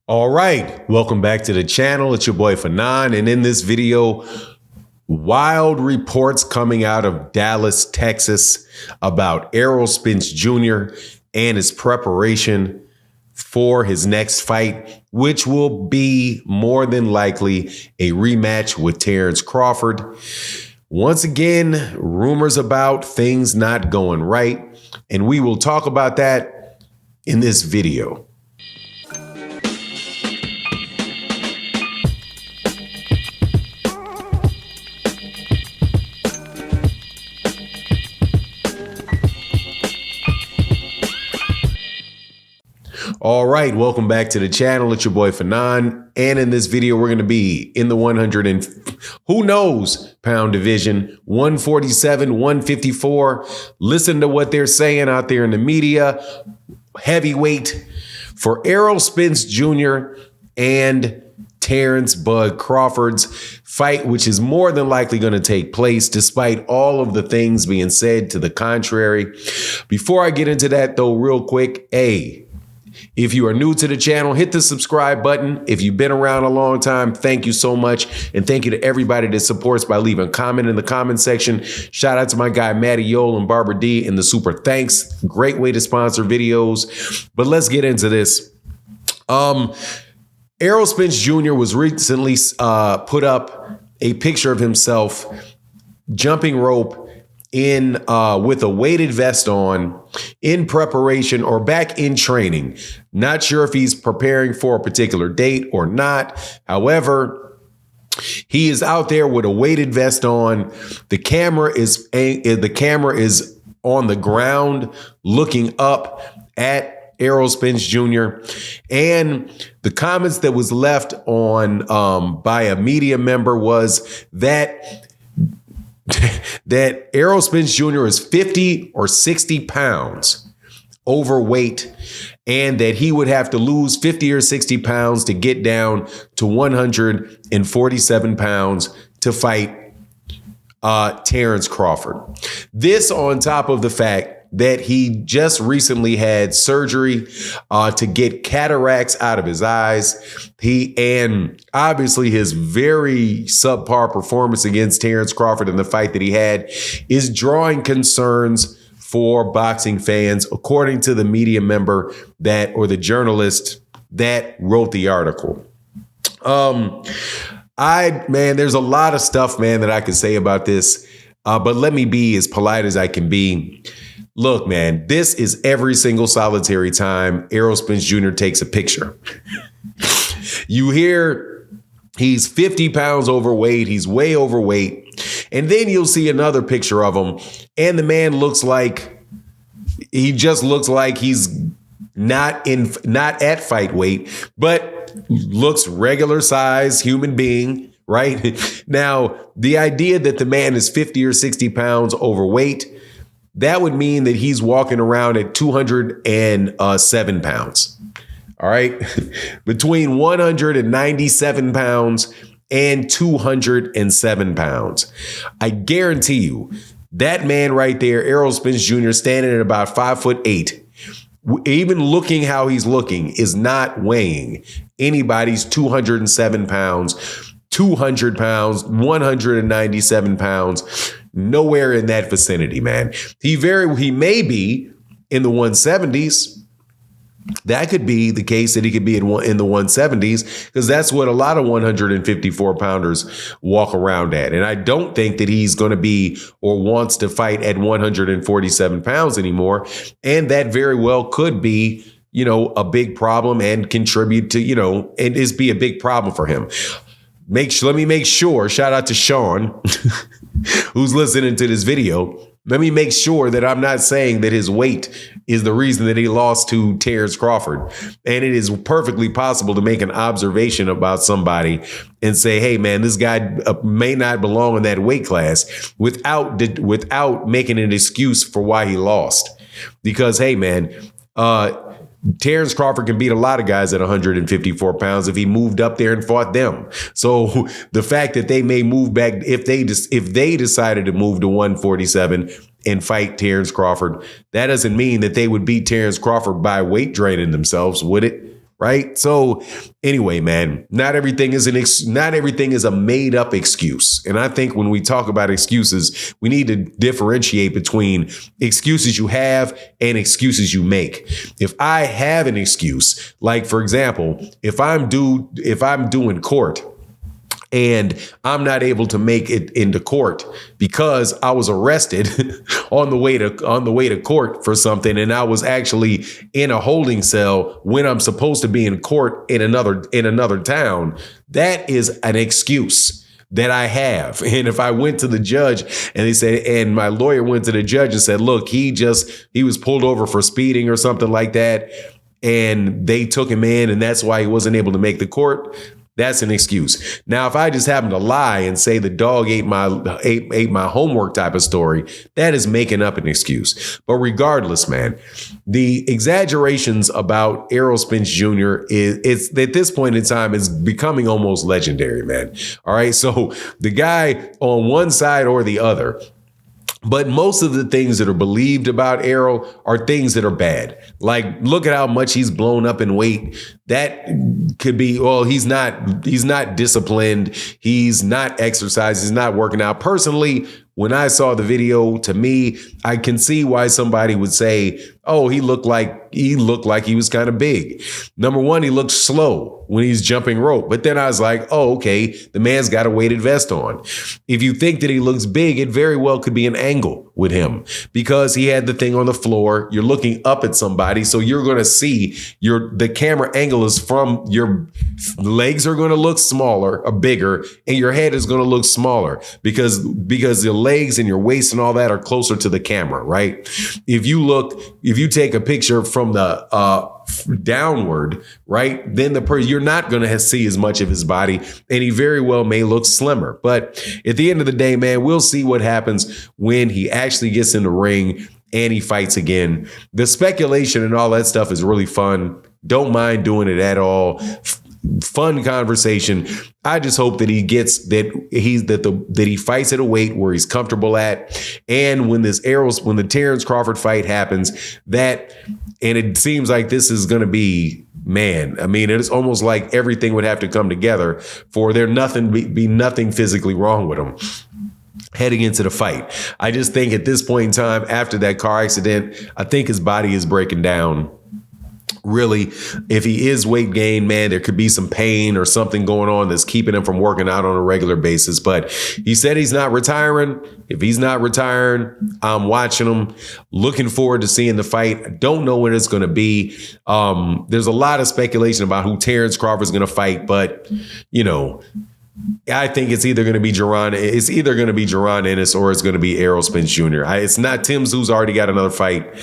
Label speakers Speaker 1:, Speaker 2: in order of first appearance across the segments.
Speaker 1: All right, welcome back to the channel. It's your boy Fanon, and in this video, wild reports coming out of Dallas, Texas about Errol Spence Jr. and his preparation for his next fight, which will be more than likely a rematch with Terence Crawford. Once again, rumors about things not going right, and we will talk about that in this video. All right, welcome back to the channel. It's your boy Fanon, and in this video, we're going to be in the 100 and who knows pound division, 147, 154. Listen to what they're saying out there in the media. Heavyweight for Errol Spence Jr. and Terence Bud Crawford's fight, which is more than likely going to take place despite all of the things being said to the contrary. Before I get into that, though, real quick, if you are new to the channel, hit the subscribe button. If you've been around a long time, thank you so much. And thank you to everybody that supports by leaving a comment in the comment section. Shout out to my guy, Matty Yole and Barbara D in the super thanks. Great way to sponsor videos. But let's get into this. Errol Spence Jr. was recently put up a picture of himself jumping rope in with a weighted vest on in preparation or back in training. Not sure if he's preparing for a particular date or not. However, he is out there with a weighted vest on. The camera is on the ground looking up at Errol Spence Jr. And the comments that was left on by a media member was that Errol Spence Jr. is 50 or 60 pounds overweight, and that he would have to lose 50 or 60 pounds to get down to 147 pounds to fight Terence Crawford. This on top of the fact that he just recently had surgery to get cataracts out of his eyes. And obviously his very subpar performance against Terence Crawford in the fight that he had is drawing concerns for boxing fans, according to the media member or the journalist that wrote the article. There's a lot of stuff, man, that I could say about this, but let me be as polite as I can be. Look, man, this is every single solitary time Errol Spence Jr. takes a picture. You hear he's 50 pounds overweight. He's way overweight. And then you'll see another picture of him. And the man looks like he's not at fight weight, but looks regular size human being, right? Now, the idea that the man is 50 or 60 pounds overweight, that would mean that he's walking around at 207 pounds. All right. Between 197 pounds and 207 pounds. I guarantee you that man right there, Errol Spence Jr., standing at about 5'8", even looking how he's looking, is not weighing anybody's 207 pounds, 200 pounds, 197 pounds. Nowhere in that vicinity, man. He may be in the 170s. That could be the case, that he could be in the 170s, because that's what a lot of 154 pounders walk around at. And I don't think that he's going to be or wants to fight at 147 pounds anymore. And that very well could be, a big problem and contribute to, and be a big problem for him. Let me make sure, shout out to Sean, who's listening to this video. Let me make sure that I'm not saying that his weight is the reason that he lost to Terence Crawford. And it is perfectly possible to make an observation about somebody and say, hey, man, this guy may not belong in that weight class without making an excuse for why he lost. Because, hey, man, Terence Crawford can beat a lot of guys at 154 pounds if he moved up there and fought them. So the fact that they may move back, if they decided to move to 147 and fight Terence Crawford, that doesn't mean that they would beat Terence Crawford by weight draining themselves, would it? right? So anyway, man, not everything is a made up excuse. And I think when we talk about excuses, we need to differentiate between excuses you have and excuses you make. If I have an excuse, like for example, if I'm doing court and I'm not able to make it into court because I was arrested on the way to court for something, and I was actually in a holding cell when I'm supposed to be in court in another town, that is an excuse that I have. And if I went to the judge and they said, and my lawyer went to the judge and said, look, he was pulled over for speeding or something like that, and they took him in, and that's why he wasn't able to make the court, that's an excuse. Now, if I just happen to lie and say the dog ate my homework type of story, that is making up an excuse. But regardless, man, the exaggerations about Errol Spence Jr. it's at this point in time is becoming almost legendary, man. All right. So the guy on one side or the other. But most of the things that are believed about Errol are things that are bad. Like, look at how much he's blown up in weight. That could be, well, he's not disciplined. He's not exercising. He's not working out. Personally, when I saw the video, to me, I can see why somebody would say, oh, he looked like he was kind of big. Number one, he looked slow when he's jumping rope. But then I was like, oh, okay, the man's got a weighted vest on. If you think that he looks big, it very well could be an angle with him because he had the thing on the floor. You're looking up at somebody, so you're going to see the camera angle is from your legs are going to look smaller or bigger, and your head is going to look smaller because your legs and your waist and all that are closer to the camera, right? If you take a picture from the downward, right, then you're not going to see as much of his body, and he very well may look slimmer. But at the end of the day, man, we'll see what happens when he actually gets in the ring and he fights again. The speculation and all that stuff is really fun. Don't mind doing it at all. Fun conversation. I just hope that he fights at a weight where he's comfortable at. And when the Terence Crawford fight happens, and it seems like this is going to be, man, I mean, it's almost like everything would have to come together for there be nothing physically wrong with him heading into the fight. I just think at this point in time, after that car accident, I think his body is breaking down. Really, if he is weight gain, man, there could be some pain or something going on that's keeping him from working out on a regular basis. But he said he's not retiring. If he's not retiring, I'm watching him. Looking forward to seeing the fight. I don't know when it's going to be. There's a lot of speculation about who Terence Crawford is going to fight, but I think it's either going to be Jaron Ennis or it's going to be Errol Spence Jr. It's not Tim Tsz's already got another fight.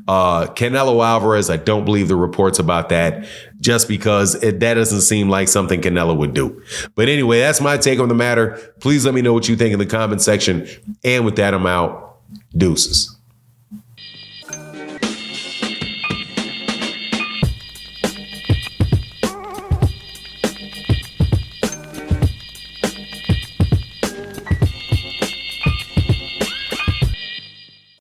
Speaker 1: Canelo Alvarez, I don't believe the reports about that just because that doesn't seem like something Canelo would do. But anyway, that's my take on the matter. Please let me know what you think in the comment section. And with that, I'm out. Deuces.